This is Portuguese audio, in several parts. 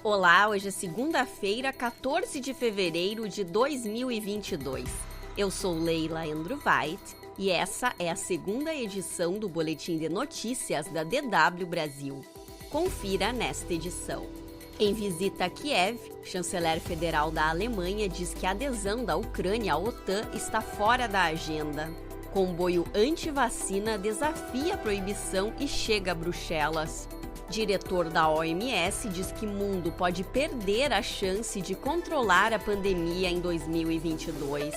Olá, hoje é segunda-feira, 14 de fevereiro de 2022. Eu sou Leila Endruweit e essa é a segunda edição do Boletim de Notícias da DW Brasil. Confira nesta edição. Em visita a Kiev, o chanceler federal da Alemanha diz que a adesão da Ucrânia à OTAN está fora da agenda. Comboio anti-vacina desafia a proibição e chega a Bruxelas. Diretor da OMS diz que o mundo pode perder a chance de controlar a pandemia em 2022.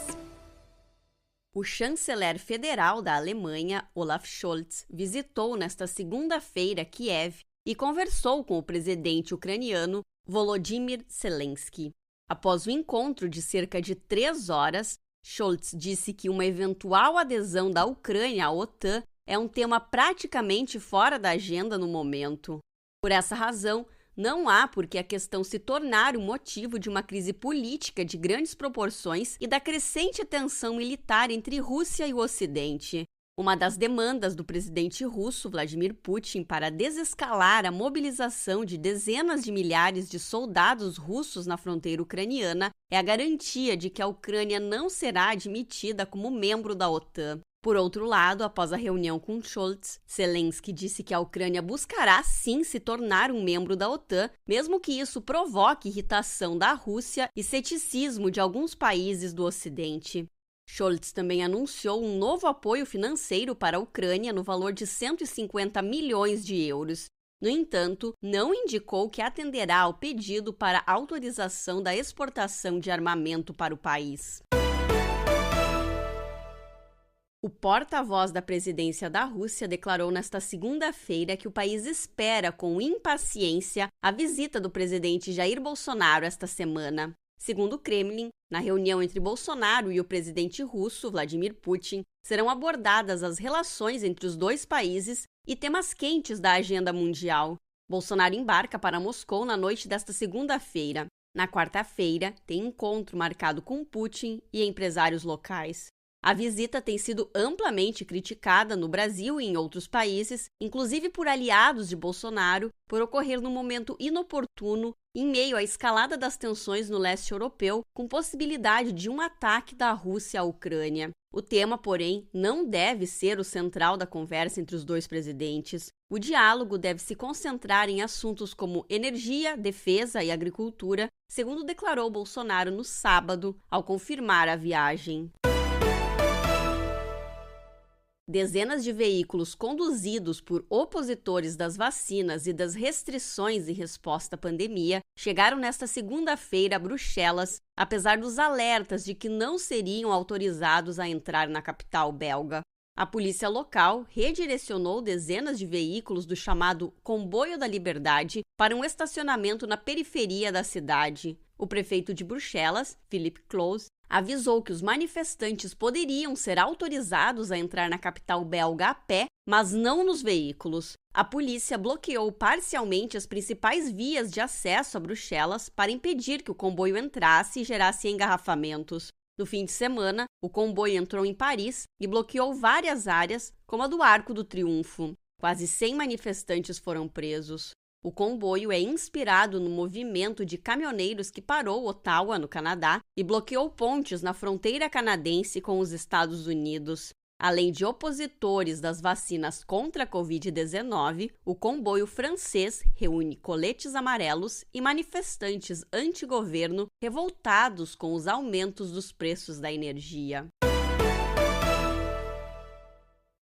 O chanceler federal da Alemanha, Olaf Scholz, visitou nesta segunda-feira Kiev e conversou com o presidente ucraniano Volodymyr Zelensky. Após o encontro de cerca de 3 horas, Scholz disse que uma eventual adesão da Ucrânia à OTAN é um tema praticamente fora da agenda no momento. Por essa razão, não há por que a questão se tornar o motivo de uma crise política de grandes proporções e da crescente tensão militar entre Rússia e o Ocidente. Uma das demandas do presidente russo, Vladimir Putin, para desescalar a mobilização de dezenas de milhares de soldados russos na fronteira ucraniana é a garantia de que a Ucrânia não será admitida como membro da OTAN. Por outro lado, após a reunião com Scholz, Zelensky disse que a Ucrânia buscará sim se tornar um membro da OTAN, mesmo que isso provoque irritação da Rússia e ceticismo de alguns países do Ocidente. Scholz também anunciou um novo apoio financeiro para a Ucrânia no valor de 150 milhões de euros. No entanto, não indicou que atenderá ao pedido para autorização da exportação de armamento para o país. O porta-voz da presidência da Rússia declarou nesta segunda-feira que o país espera com impaciência a visita do presidente Jair Bolsonaro esta semana. Segundo o Kremlin, na reunião entre Bolsonaro e o presidente russo, Vladimir Putin, serão abordadas as relações entre os dois países e temas quentes da agenda mundial. Bolsonaro embarca para Moscou na noite desta segunda-feira. Na quarta-feira, tem encontro marcado com Putin e empresários locais. A visita tem sido amplamente criticada no Brasil e em outros países, inclusive por aliados de Bolsonaro, por ocorrer num momento inoportuno, em meio à escalada das tensões no leste europeu, com possibilidade de um ataque da Rússia à Ucrânia. O tema, porém, não deve ser o central da conversa entre os dois presidentes. O diálogo deve se concentrar em assuntos como energia, defesa e agricultura, segundo declarou Bolsonaro no sábado, ao confirmar a viagem. Dezenas de veículos conduzidos por opositores das vacinas e das restrições em resposta à pandemia chegaram nesta segunda-feira a Bruxelas, apesar dos alertas de que não seriam autorizados a entrar na capital belga. A polícia local redirecionou dezenas de veículos do chamado Comboio da Liberdade para um estacionamento na periferia da cidade. O prefeito de Bruxelas, Philippe Cloes, avisou que os manifestantes poderiam ser autorizados a entrar na capital belga a pé, mas não nos veículos. A polícia bloqueou parcialmente as principais vias de acesso a Bruxelas para impedir que o comboio entrasse e gerasse engarrafamentos. No fim de semana, o comboio entrou em Paris e bloqueou várias áreas, como a do Arco do Triunfo. Quase 100 manifestantes foram presos. O comboio é inspirado no movimento de caminhoneiros que parou Ottawa, no Canadá, e bloqueou pontes na fronteira canadense com os Estados Unidos. Além de opositores das vacinas contra a Covid-19, o comboio francês reúne coletes amarelos e manifestantes anti-governo revoltados com os aumentos dos preços da energia.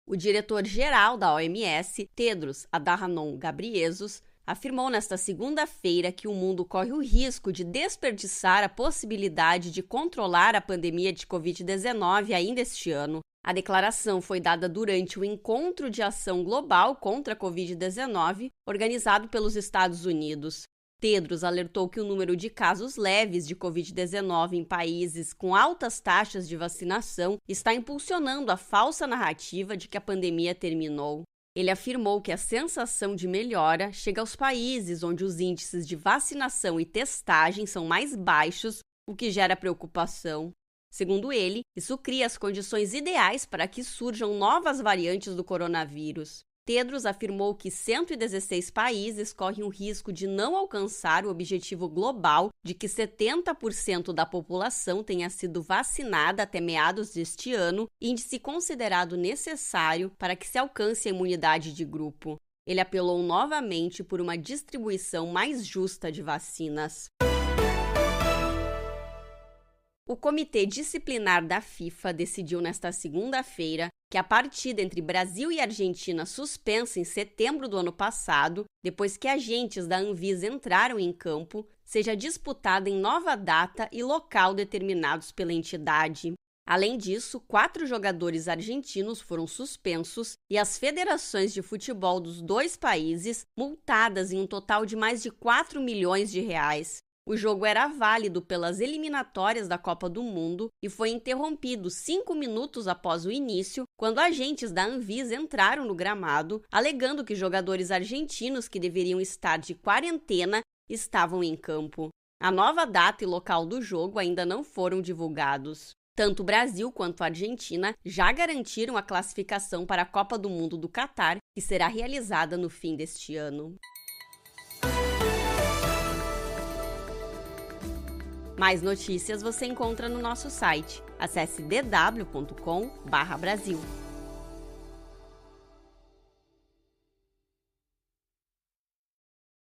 O diretor-geral da OMS, Tedros Adhanom Ghebreyesus, afirmou nesta segunda-feira que o mundo corre o risco de desperdiçar a possibilidade de controlar a pandemia de Covid-19 ainda este ano. A declaração foi dada durante o Encontro de Ação Global contra a Covid-19, organizado pelos Estados Unidos. Tedros alertou que o número de casos leves de Covid-19 em países com altas taxas de vacinação está impulsionando a falsa narrativa de que a pandemia terminou. Ele afirmou que a sensação de melhora chega aos países onde os índices de vacinação e testagem são mais baixos, o que gera preocupação. Segundo ele, isso cria as condições ideais para que surjam novas variantes do coronavírus. Tedros afirmou que 116 países correm o risco de não alcançar o objetivo global de que 70% da população tenha sido vacinada até meados deste ano, índice considerado necessário para que se alcance a imunidade de grupo. Ele apelou novamente por uma distribuição mais justa de vacinas. O Comitê Disciplinar da FIFA decidiu nesta segunda-feira que a partida entre Brasil e Argentina, suspensa em setembro do ano passado, depois que agentes da Anvisa entraram em campo, seja disputada em nova data e local determinados pela entidade. Além disso, 4 jogadores argentinos foram suspensos e as federações de futebol dos 2 países multadas em um total de mais de 4 milhões de reais. O jogo era válido pelas eliminatórias da Copa do Mundo e foi interrompido 5 minutos após o início, quando agentes da Anvisa entraram no gramado, alegando que jogadores argentinos que deveriam estar de quarentena estavam em campo. A nova data e local do jogo ainda não foram divulgados. Tanto o Brasil quanto a Argentina já garantiram a classificação para a Copa do Mundo do Catar, que será realizada no fim deste ano. Mais notícias você encontra no nosso site. Acesse dw.com/Brasil.